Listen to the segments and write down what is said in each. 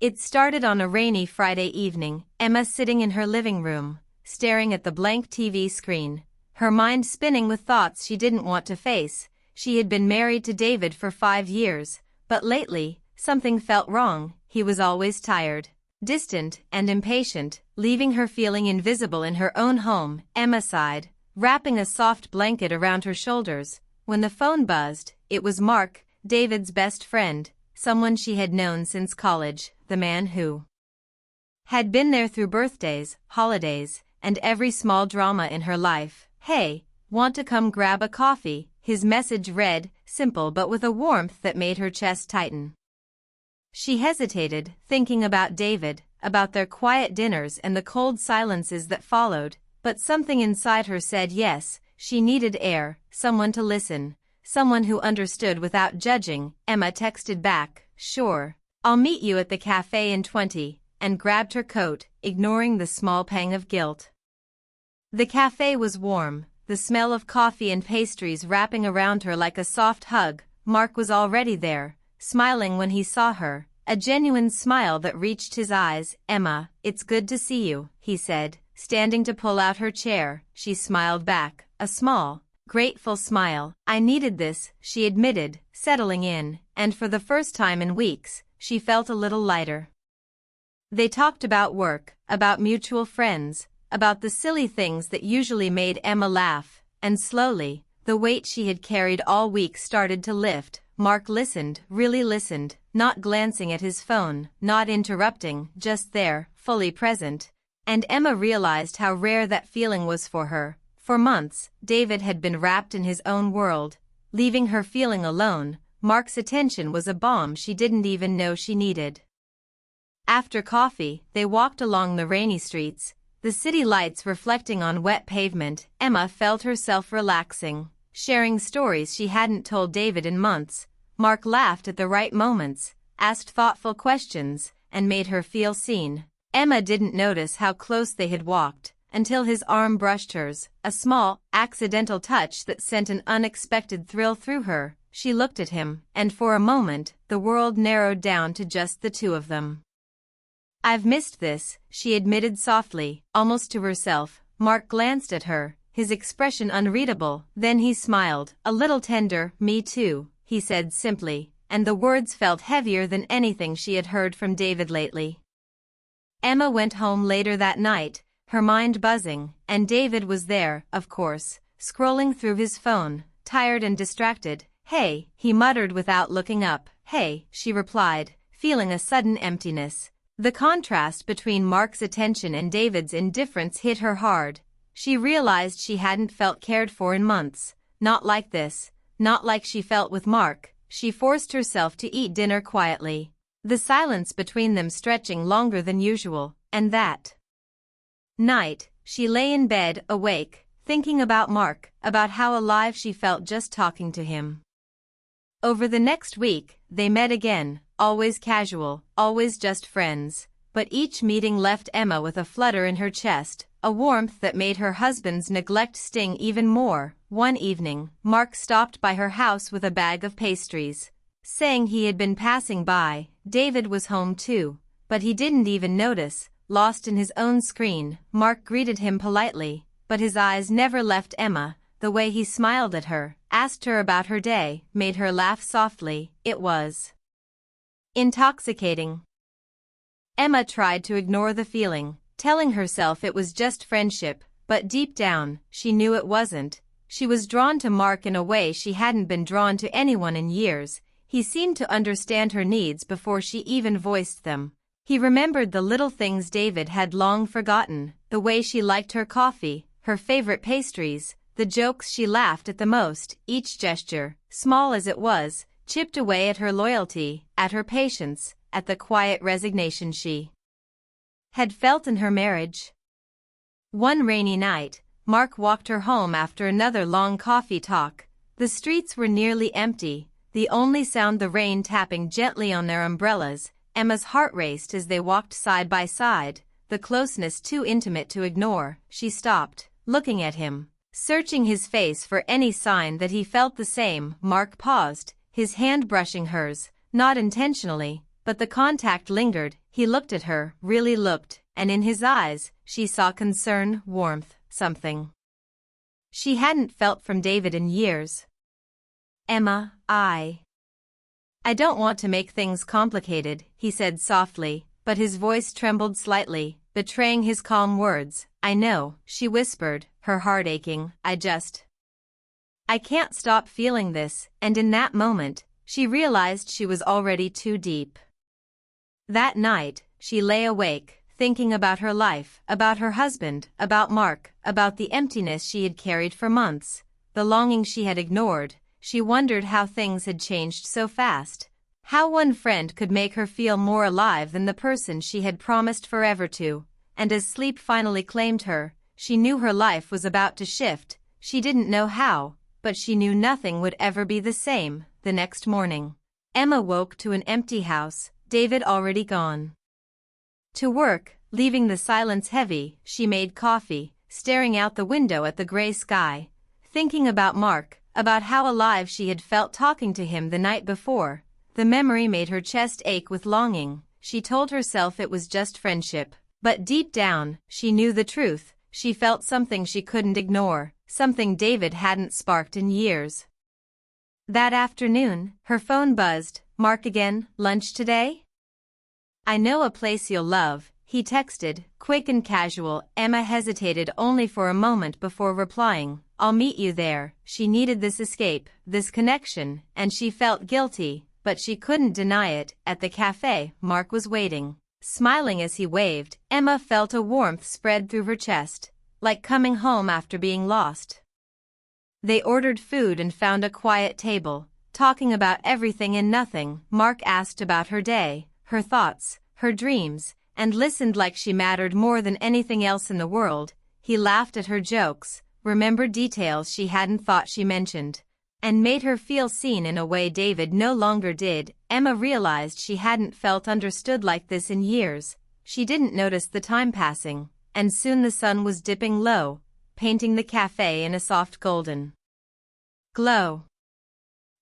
It started on a rainy Friday evening, Emma sitting in her living room, staring at the blank TV screen, her mind spinning with thoughts she didn't want to face. She had been married to David for 5 years, but lately, something felt wrong. He was always tired, distant, and impatient, leaving her feeling invisible in her own home. Emma sighed, wrapping a soft blanket around her shoulders. When the phone buzzed, it was Mark, David's best friend, someone she had known since college, the man who had been there through birthdays, holidays, and every small drama in her life. "Hey, want to come grab a coffee?" His message read, simple but with a warmth that made her chest tighten. She hesitated, thinking about David, about their quiet dinners and the cold silences that followed, but something inside her said yes. She needed air, someone to listen, someone who understood without judging. Emma texted back, "Sure, I'll meet you at the cafe in 20, and grabbed her coat, ignoring the small pang of guilt. The cafe was warm, the smell of coffee and pastries wrapping around her like a soft hug. Mark was already there, smiling when he saw her, a genuine smile that reached his eyes. "Emma, it's good to see you," he said, standing to pull out her chair. She smiled back, a small, grateful smile. "I needed this," she admitted, settling in, and for the first time in weeks, she felt a little lighter. They talked about work, about mutual friends, about the silly things that usually made Emma laugh, and slowly, the weight she had carried all week started to lift. Mark listened, really listened, not glancing at his phone, not interrupting, just there, fully present. And Emma realized how rare that feeling was for her. For months, David had been wrapped in his own world, leaving her feeling alone. Mark's attention was a balm she didn't even know she needed. After coffee, they walked along the rainy streets, the city lights reflecting on wet pavement. Emma felt herself relaxing, sharing stories she hadn't told David in months. Mark laughed at the right moments, asked thoughtful questions, and made her feel seen. Emma didn't notice how close they had walked, until his arm brushed hers, a small, accidental touch that sent an unexpected thrill through her. She looked at him, and for a moment, the world narrowed down to just the two of them. "I've missed this," she admitted softly, almost to herself. Mark glanced at her, his expression unreadable. Then he smiled, a little tender. "Me too," he said simply, and the words felt heavier than anything she had heard from David lately. Emma went home later that night, her mind buzzing, and David was there, of course, scrolling through his phone, tired and distracted. "Hey," he muttered without looking up. "Hey," she replied, feeling a sudden emptiness. The contrast between Mark's attention and David's indifference hit her hard. She realized she hadn't felt cared for in months, not like this, not like she felt with Mark. She forced herself to eat dinner quietly, the silence between them stretching longer than usual, and that night, she lay in bed, awake, thinking about Mark, about how alive she felt just talking to him. Over the next week, they met again, always casual, always just friends, but each meeting left Emma with a flutter in her chest, a warmth that made her husband's neglect sting even more. One evening, Mark stopped by her house with a bag of pastries, saying he had been passing by. David was home too, but he didn't even notice, lost in his own screen. Mark greeted him politely, but his eyes never left Emma. The way he smiled at her, asked her about her day, made her laugh softly. It was intoxicating. Emma tried to ignore the feeling, telling herself it was just friendship, but deep down, she knew it wasn't. She was drawn to Mark in a way she hadn't been drawn to anyone in years. He seemed to understand her needs before she even voiced them. He remembered the little things David had long forgotten, the way she liked her coffee, her favorite pastries, the jokes she laughed at the most. Each gesture, small as it was, chipped away at her loyalty, at her patience, at the quiet resignation she had felt in her marriage. One rainy night, Mark walked her home after another long coffee talk. The streets were nearly empty, the only sound the rain tapping gently on their umbrellas. Emma's heart raced as they walked side by side, the closeness too intimate to ignore. She stopped, looking at him, searching his face for any sign that he felt the same. Mark paused, his hand brushing hers, not intentionally, but the contact lingered. He looked at her, really looked, and in his eyes, she saw concern, warmth, something she hadn't felt from David in years. "Emma, I don't want to make things complicated," he said softly, but his voice trembled slightly, betraying his calm words. "I know," she whispered, her heart aching. I can't stop feeling this," and in that moment, she realized she was already too deep. That night, she lay awake, thinking about her life, about her husband, about Mark, about the emptiness she had carried for months, the longing she had ignored. She wondered how things had changed so fast, how one friend could make her feel more alive than the person she had promised forever to, and as sleep finally claimed her, she knew her life was about to shift. She didn't know how, but she knew nothing would ever be the same. The next morning, Emma woke to an empty house, David already gone to work. Leaving the silence heavy, she made coffee, staring out the window at the gray sky, thinking about Mark, about how alive she had felt talking to him the night before. The memory made her chest ache with longing. She told herself it was just friendship, but deep down, she knew the truth. She felt something she couldn't ignore, something David hadn't sparked in years. That afternoon, her phone buzzed. "Mark again, lunch today? I know a place you'll love," he texted, quick and casual. Emma hesitated only for a moment before replying. "I'll meet you there." She needed this escape, this connection, and she felt guilty, but she couldn't deny it. At the cafe, Mark was waiting, smiling as he waved. Emma felt a warmth spread through her chest, like coming home after being lost. They ordered food and found a quiet table, talking about everything and nothing. Mark asked about her day, her thoughts, her dreams, and listened like she mattered more than anything else in the world. He laughed at her jokes, remembered details she hadn't thought she mentioned, and made her feel seen in a way David no longer did. Emma realized she hadn't felt understood like this in years. She didn't notice the time passing, and soon the sun was dipping low, painting the cafe in a soft golden glow.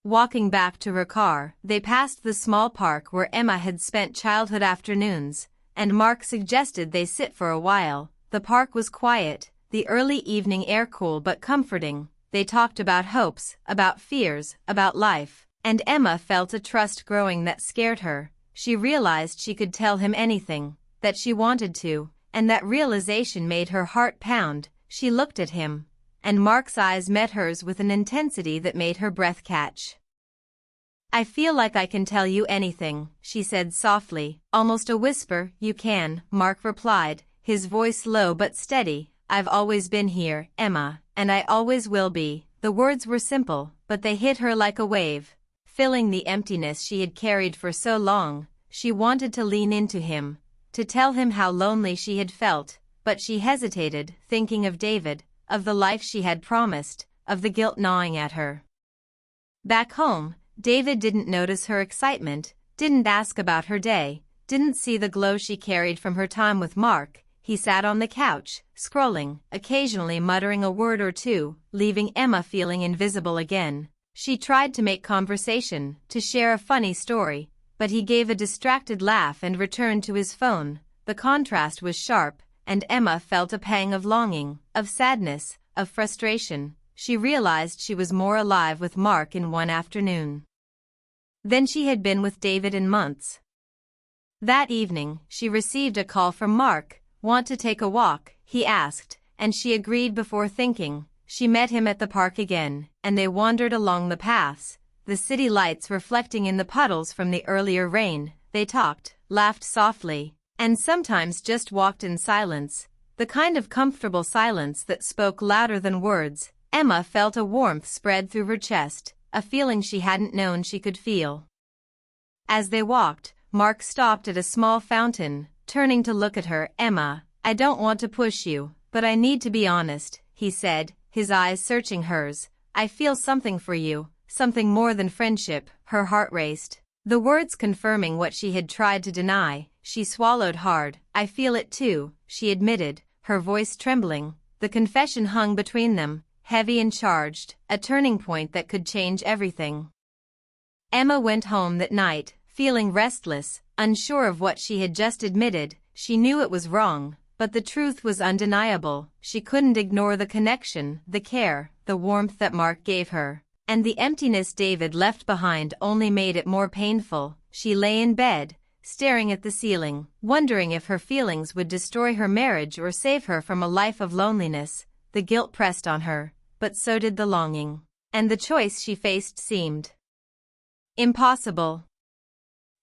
Walking back to her car, they passed the small park where Emma had spent childhood afternoons, and Mark suggested they sit for a while. The park was quiet, the early evening air cool but comforting. They talked about hopes, about fears, about life, and Emma felt a trust growing that scared her. She realized she could tell him anything, that she wanted to, and that realization made her heart pound. She looked at him, and Mark's eyes met hers with an intensity that made her breath catch. "I feel like I can tell you anything," she said softly, almost a whisper. "You can," Mark replied, his voice low but steady. "I've always been here, Emma, and I always will be." The words were simple, but they hit her like a wave, filling the emptiness she had carried for so long. She wanted to lean into him, to tell him how lonely she had felt, but she hesitated, thinking of David, of the life she had promised, of the guilt gnawing at her. Back home, David didn't notice her excitement, didn't ask about her day, didn't see the glow she carried from her time with Mark. He sat on the couch, scrolling, occasionally muttering a word or two, leaving Emma feeling invisible again. She tried to make conversation, to share a funny story, but he gave a distracted laugh and returned to his phone. The contrast was sharp, and Emma felt a pang of longing, of sadness, of frustration. She realized she was more alive with Mark in one afternoon than she had been with David in months. That evening, she received a call from Mark. "Want to take a walk?" he asked, and she agreed before thinking. She met him at the park again, and they wandered along the paths, the city lights reflecting in the puddles from the earlier rain. They talked, laughed softly, and sometimes just walked in silence, the kind of comfortable silence that spoke louder than words. Emma felt a warmth spread through her chest, a feeling she hadn't known she could feel. As they walked, Mark stopped at a small fountain, turning to look at her. "Emma, I don't want to push you, but I need to be honest," he said, his eyes searching hers. "I feel something for you, something more than friendship." Her heart raced, the words confirming what she had tried to deny. She swallowed hard. "I feel it too," she admitted, her voice trembling. The confession hung between them, heavy and charged, a turning point that could change everything. Emma went home that night, feeling restless, unsure of what she had just admitted. She knew it was wrong, but the truth was undeniable. She couldn't ignore the connection, the care, the warmth that Mark gave her. And the emptiness David left behind only made it more painful. She lay in bed, staring at the ceiling, wondering if her feelings would destroy her marriage or save her from a life of loneliness. The guilt pressed on her, but so did the longing. And the choice she faced seemed impossible.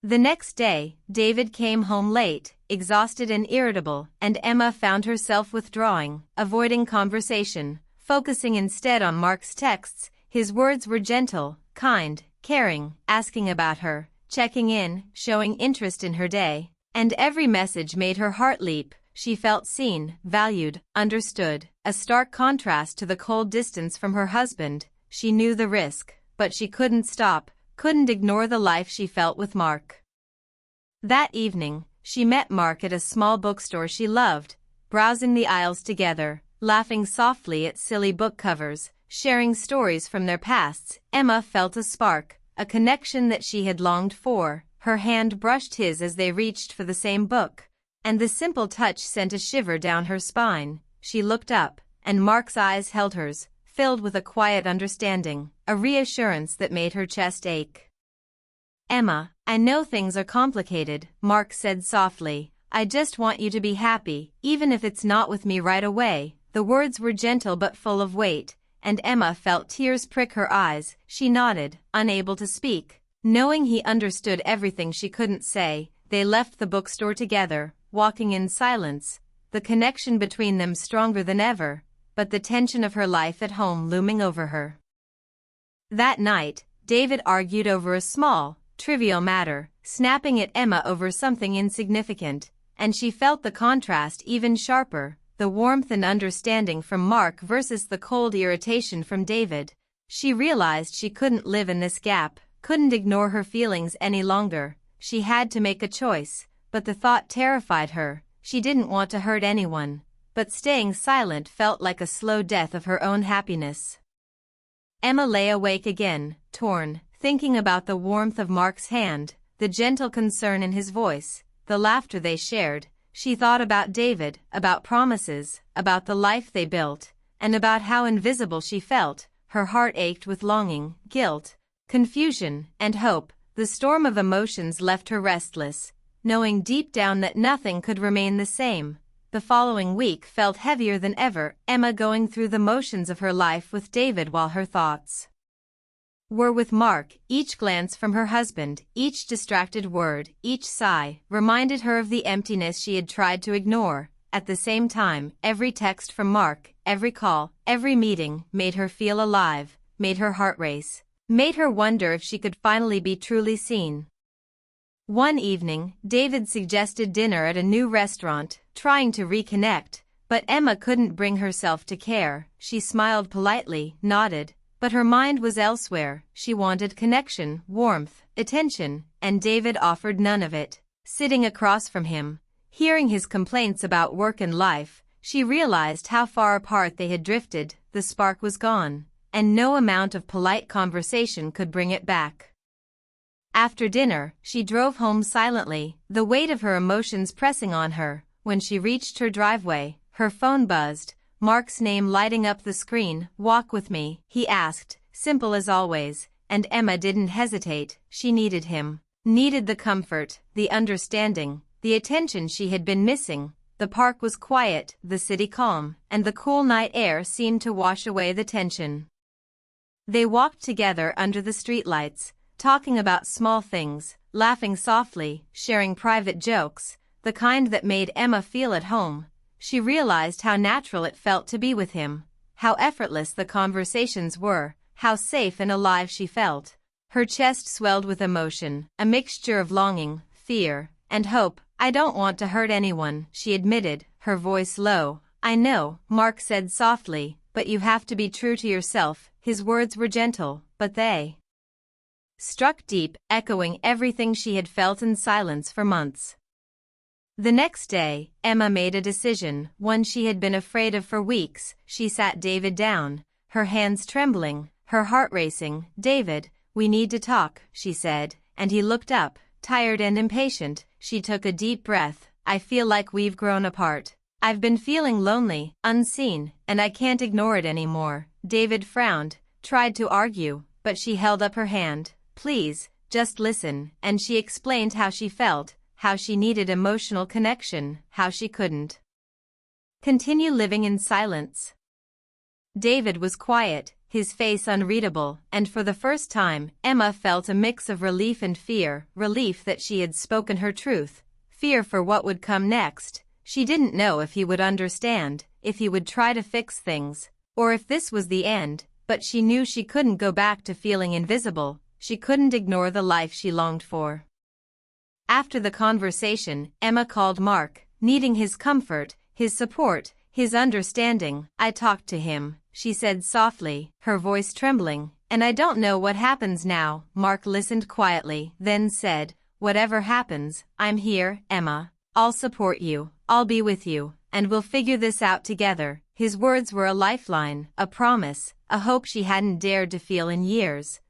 The next day, David came home late, exhausted and irritable, and Emma found herself withdrawing, avoiding conversation, focusing instead on Mark's texts. His words were gentle, kind, caring, asking about her, checking in, showing interest in her day, and every message made her heart leap. She felt seen, valued, understood, a stark contrast to the cold distance from her husband. She knew the risk, but she couldn't stop, couldn't ignore the life she felt with Mark. That evening, she met Mark at a small bookstore she loved, browsing the aisles together, laughing softly at silly book covers, sharing stories from their pasts. Emma felt a spark, a connection that she had longed for. Her hand brushed his as they reached for the same book, and the simple touch sent a shiver down her spine. She looked up, and Mark's eyes held hers, filled with a quiet understanding, a reassurance that made her chest ache. "Emma, I know things are complicated," Mark said softly. "I just want you to be happy, even if it's not with me right away." The words were gentle but full of weight, and Emma felt tears prick her eyes. She nodded, unable to speak. Knowing he understood everything she couldn't say, they left the bookstore together, walking in silence, the connection between them stronger than ever, but the tension of her life at home looming over her. That night, David argued over a small, trivial matter, snapping at Emma over something insignificant, and she felt the contrast even sharper, the warmth and understanding from Mark versus the cold irritation from David. She realized she couldn't live in this gap, couldn't ignore her feelings any longer. She had to make a choice, but the thought terrified her. She didn't want to hurt anyone, but staying silent felt like a slow death of her own happiness. Emma lay awake again, torn, thinking about the warmth of Mark's hand, the gentle concern in his voice, the laughter they shared. She thought about David, about promises, about the life they built, and about how invisible she felt. Her heart ached with longing, guilt, confusion, and hope. The storm of emotions left her restless, knowing deep down that nothing could remain the same. The following week felt heavier than ever, Emma going through the motions of her life with David while her thoughts were with Mark. Each glance from her husband, each distracted word, each sigh, reminded her of the emptiness she had tried to ignore. At the same time, every text from Mark, every call, every meeting, made her feel alive, made her heart race, made her wonder if she could finally be truly seen. One evening, David suggested dinner at a new restaurant, trying to reconnect, but Emma couldn't bring herself to care. She smiled politely, nodded, but her mind was elsewhere. She wanted connection, warmth, attention, and David offered none of it. Sitting across from him, hearing his complaints about work and life, she realized how far apart they had drifted. The spark was gone, and no amount of polite conversation could bring it back. After dinner, she drove home silently, the weight of her emotions pressing on her. When she reached her driveway, her phone buzzed, Mark's name lighting up the screen. "Walk with me?" he asked, simple as always, and Emma didn't hesitate. She needed him, needed the comfort, the understanding, the attention she had been missing. The park was quiet, the city calm, and the cool night air seemed to wash away the tension. They walked together under the streetlights, talking about small things, laughing softly, sharing private jokes, the kind that made Emma feel at home. She realized how natural it felt to be with him, how effortless the conversations were, how safe and alive she felt. Her chest swelled with emotion, a mixture of longing, fear, and hope. "I don't want to hurt anyone," she admitted, her voice low. "I know," Mark said softly, "but you have to be true to yourself." His words were gentle, but they struck deep, echoing everything she had felt in silence for months. The next day, Emma made a decision, one she had been afraid of for weeks. She sat David down, her hands trembling, her heart racing. "David, we need to talk," she said, and he looked up, tired and impatient, she took a deep breath. I feel like we've grown apart. I've been feeling lonely, unseen, and I can't ignore it anymore. David frowned, tried to argue, but she held up her hand. Please, just listen. And she explained how she felt, how she needed emotional connection, how she couldn't continue living in silence. David was quiet, his face unreadable, and for the first time, Emma felt a mix of relief and fear. Relief that she had spoken her truth, fear for what would come next. She didn't know if he would understand, if he would try to fix things, or if this was the end, but she knew she couldn't go back to feeling invisible. She couldn't ignore the life she longed for. After the conversation, Emma called Mark, needing his comfort, his support, his understanding. I talked to him, she said softly, her voice trembling, and I don't know what happens now. Mark listened quietly, then said, whatever happens, I'm here, Emma. I'll support you, I'll be with you, and we'll figure this out together. His words were a lifeline, a promise, a hope she hadn't dared to feel in years.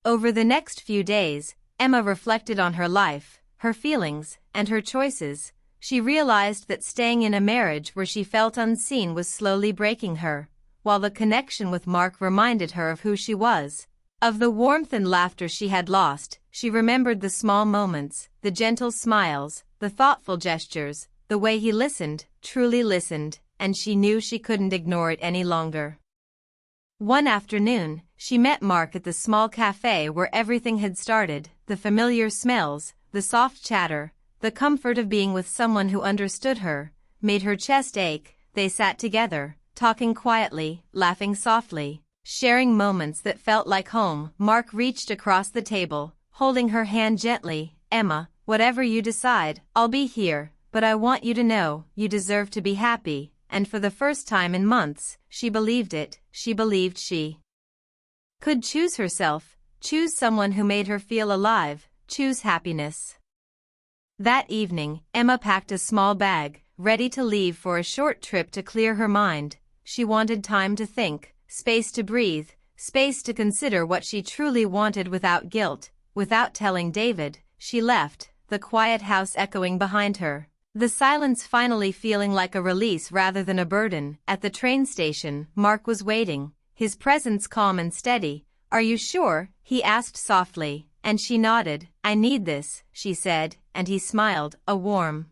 Over the next few days, Emma reflected on her life, her feelings, and her choices. She realized that staying in a marriage where she felt unseen was slowly breaking her, while the connection with Mark reminded her of who she was, of the warmth and laughter she had lost. She remembered the small moments, the gentle smiles, the thoughtful gestures, the way he listened, truly listened, and she knew she couldn't ignore it any longer. One afternoon, she met Mark at the small cafe where everything had started. The familiar smells, the soft chatter, the comfort of being with someone who understood her, made her chest ache. They sat together, talking quietly, laughing softly, sharing moments that felt like home. Mark reached across the table, holding her hand gently. Emma, whatever you decide, I'll be here, but I want you to know, you deserve to be happy. And for the first time in months, she believed it. She believed she could choose herself, choose someone who made her feel alive, choose happiness. That evening, Emma packed a small bag, ready to leave for a short trip to clear her mind. She wanted time to think, space to breathe, space to consider what she truly wanted without guilt. Without telling David, she left, the quiet house echoing behind her, the silence finally feeling like a release rather than a burden. At the train station, Mark was waiting, his presence calm and steady. Are you sure? He asked softly, and she nodded. I need this, she said, and he smiled, a warm,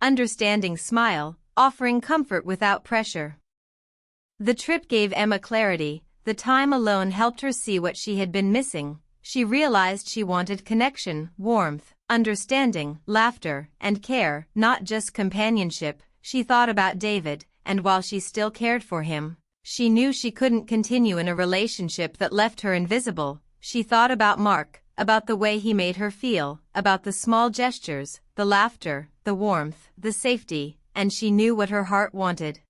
understanding smile, offering comfort without pressure. The trip gave Emma clarity. The time alone helped her see what she had been missing. She realized she wanted connection, warmth, understanding, laughter, and care, not just companionship. She thought about David, and while she still cared for him, she knew she couldn't continue in a relationship that left her invisible. She thought about Mark, about the way he made her feel, about the small gestures, the laughter, the warmth, the safety, and she knew what her heart wanted.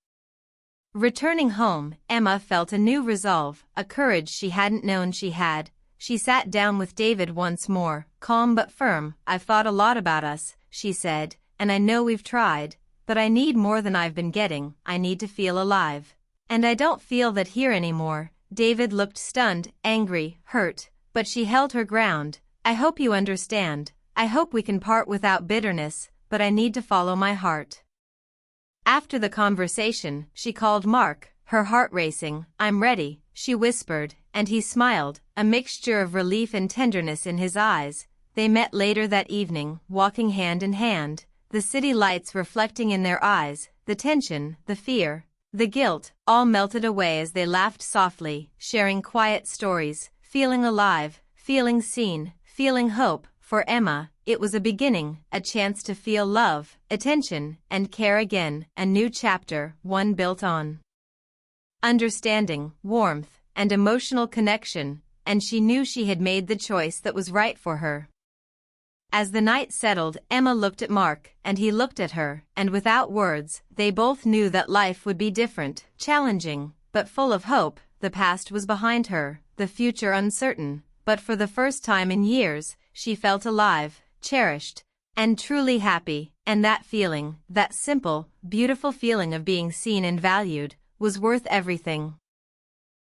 Returning home, Emma felt a new resolve, a courage she hadn't known she had. She sat down with David once more, calm but firm. I've thought a lot about us, she said, and I know we've tried, but I need more than I've been getting. I need to feel alive. And I don't feel that here anymore. David looked stunned, angry, hurt, but she held her ground. I hope you understand. I hope we can part without bitterness, but I need to follow my heart. After the conversation, she called Mark, her heart racing. I'm ready, she whispered, and he smiled, a mixture of relief and tenderness in his eyes. They met later that evening, walking hand in hand, the city lights reflecting in their eyes. The tension, the fear, the guilt, all melted away as they laughed softly, sharing quiet stories, feeling alive, feeling seen, feeling hope. For Emma, it was a beginning, a chance to feel love, attention, and care again, a new chapter, one built on understanding, warmth, and emotional connection, and she knew she had made the choice that was right for her. As the night settled, Emma looked at Mark, and he looked at her, and without words, they both knew that life would be different, challenging, but full of hope. The past was behind her, the future uncertain, but for the first time in years, she felt alive, cherished, and truly happy, and that feeling, that simple, beautiful feeling of being seen and valued, was worth everything.